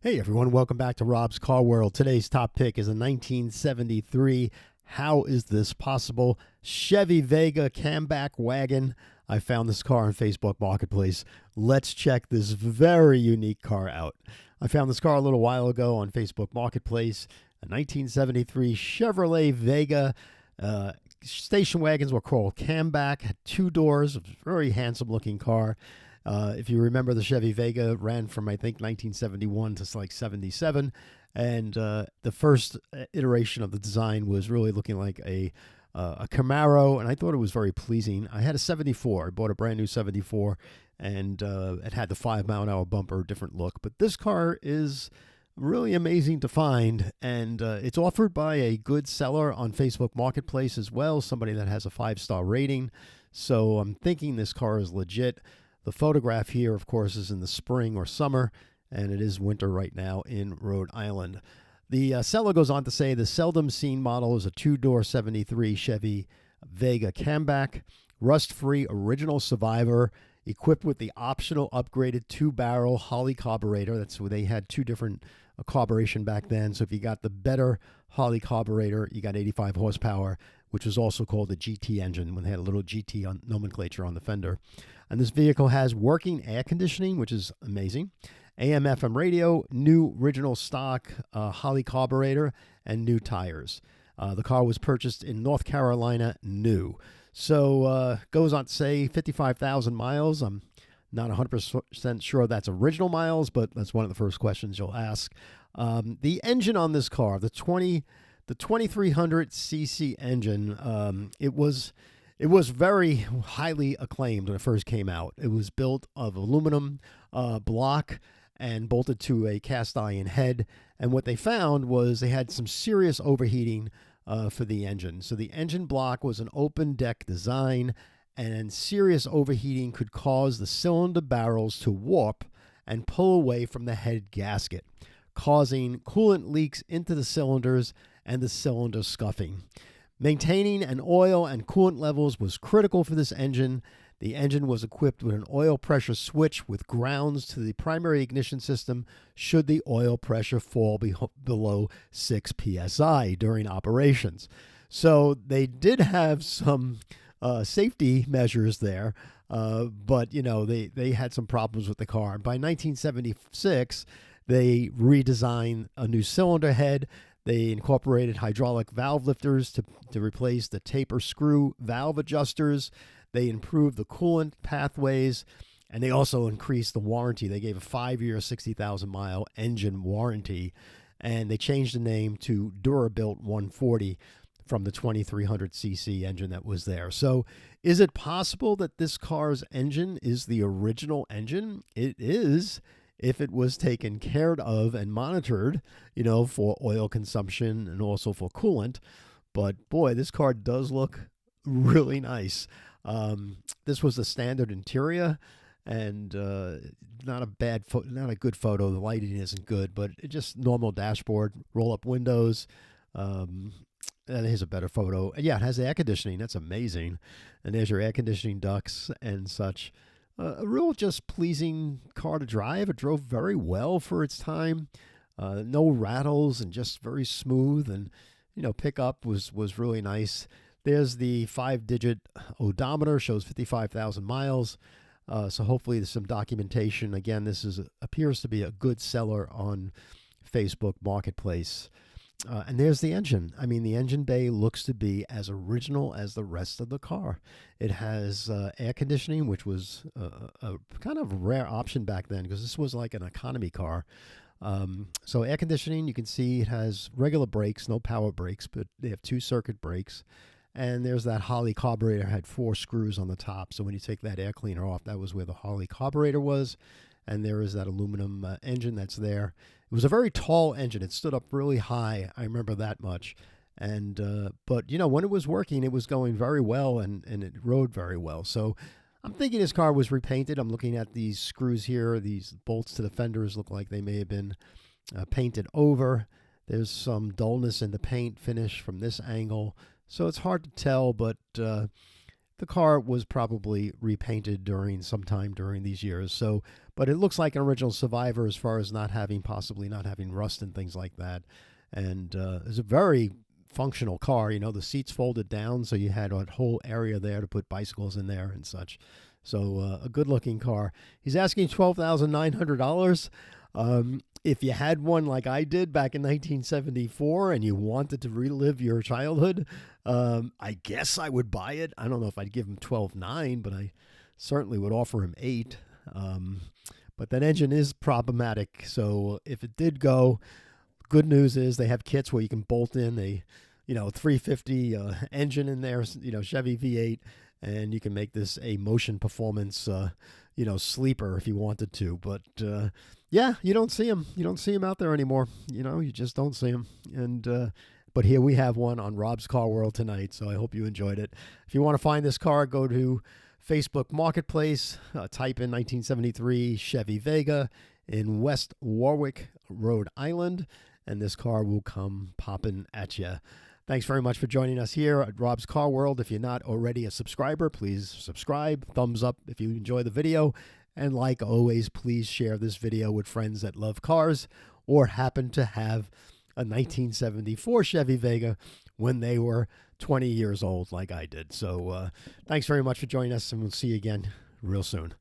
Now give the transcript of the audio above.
Hey everyone, welcome back to Rob's Car World. Today's top pick is a 1973. How is this possible? Chevy Vega Kammback wagon. I found this car on Facebook Marketplace. Let's check this very unique car out. I found this car a little while ago on Facebook Marketplace. A 1973 Chevrolet Vega. Station wagons were called Kammback. Had two doors. A very handsome looking car. If you remember, the Chevy Vega ran from, I think, 1971 to like 77. And the first iteration of the design was really looking like a Camaro, and I thought it was very pleasing. I had a 74. I bought a brand new 74, and it had the 5-mile-an-hour bumper, different look. But this car is really amazing to find, and it's offered by a good seller on Facebook Marketplace as well, somebody that has a 5-star rating. So I'm thinking this car is legit. The photograph here, of course, is in the spring or summer, and it is winter right now in Rhode Island. The seller goes on to say the seldom seen model is a two-door 73 Chevy Vega Kammback, rust-free original survivor, equipped with the optional upgraded two-barrel Holley carburetor. That's where they had two different carburation back then. So if you got the better Holley carburetor, you got 85 horsepower, which was also called the GT engine when they had a little GT nomenclature on the fender. And this vehicle has working air conditioning, which is amazing, AM/FM radio, new original stock Holley carburetor, and new tires. The car was purchased in North Carolina new. So goes on to say 55,000 miles. I'm not 100% sure that's original miles, but that's one of the first questions you'll ask. The engine on this car, the 2300cc engine, it was very highly acclaimed when it first came out. It was built of aluminum block and bolted to a cast iron head. And what they found was they had some serious overheating for the engine. So the engine block was an open deck design, and serious overheating could cause the cylinder barrels to warp and pull away from the head gasket, causing coolant leaks into the cylinders and the cylinder scuffing. Maintaining an oil and coolant levels was critical for this engine. The engine was equipped with an oil pressure switch with grounds to the primary ignition system should the oil pressure fall below 6 psi during operations. So they did have some safety measures there, but they had some problems with the car. By 1976, they redesigned a new cylinder head. They incorporated hydraulic valve lifters to replace the taper screw valve adjusters. They improved the coolant pathways, and they also increased the warranty. They gave a 5-year, 60,000-mile engine warranty, and they changed the name to Durabuilt 140 from the 2300cc engine that was there. So is it possible that this car's engine is the original engine? It is, if it was taken care of and monitored, for oil consumption and also for coolant. But boy, this car does look really nice. This was the standard interior, and not a good photo. The lighting isn't good, but it just normal dashboard, roll up windows. And here's a better photo. Yeah, it has air conditioning. That's amazing. And there's your air conditioning ducts and such. A real just pleasing car to drive. It drove very well for its time. No rattles and just very smooth. And, pickup was really nice. There's the 5-digit odometer, shows 55,000 miles. So hopefully there's some documentation. Again, this appears to be a good seller on Facebook Marketplace. And there's the engine. I mean, the engine bay looks to be as original as the rest of the car. It has air conditioning, which was a kind of rare option back then because this was like an economy car. So air conditioning, you can see it has regular brakes, no power brakes, but they have 2 circuit brakes. And there's that Holley carburetor, had 4 screws on the top. So when you take that air cleaner off, that was where the Holley carburetor was. And there is that aluminum engine that's there. It was a very tall engine. It stood up really high. I remember that much. And but when it was working, it was going very well, and it rode very well. So I'm thinking this car was repainted. I'm looking at these screws here. These bolts to the fenders look like they may have been painted over. There's some dullness in the paint finish from this angle. So it's hard to tell, but the car was probably repainted sometime during these years. So, but it looks like an original Survivor as far as possibly not having rust and things like that. And it's a very functional car. You know, the seats folded down, so you had a whole area there to put bicycles in there and such. So a good-looking car. He's asking $12,900. If you had one like I did back in 1974 and you wanted to relive your childhood, I guess I would buy it. I don't know if I'd give him $12,900, but I certainly would offer him $8,000. But that engine is problematic. So if it did go, good news is they have kits where you can bolt in a 350 engine in there, Chevy V8, and you can make this a motion performance, sleeper if you wanted to. But yeah, you don't see them. You don't see them out there anymore. You just don't see them. And but here we have one on Rob's Car World tonight. So I hope you enjoyed it. If you want to find this car, go to Facebook Marketplace, type in 1973 Chevy Vega in West Warwick, Rhode Island, and this car will come popping at you. Thanks very much for joining us here at Rob's Car World. If you're not already a subscriber, please subscribe. Thumbs up if you enjoy the video. And like always, please share this video with friends that love cars or happen to have a 1974 Chevy Vega when they were 20 years old like I did. So thanks very much for joining us, and we'll see you again real soon.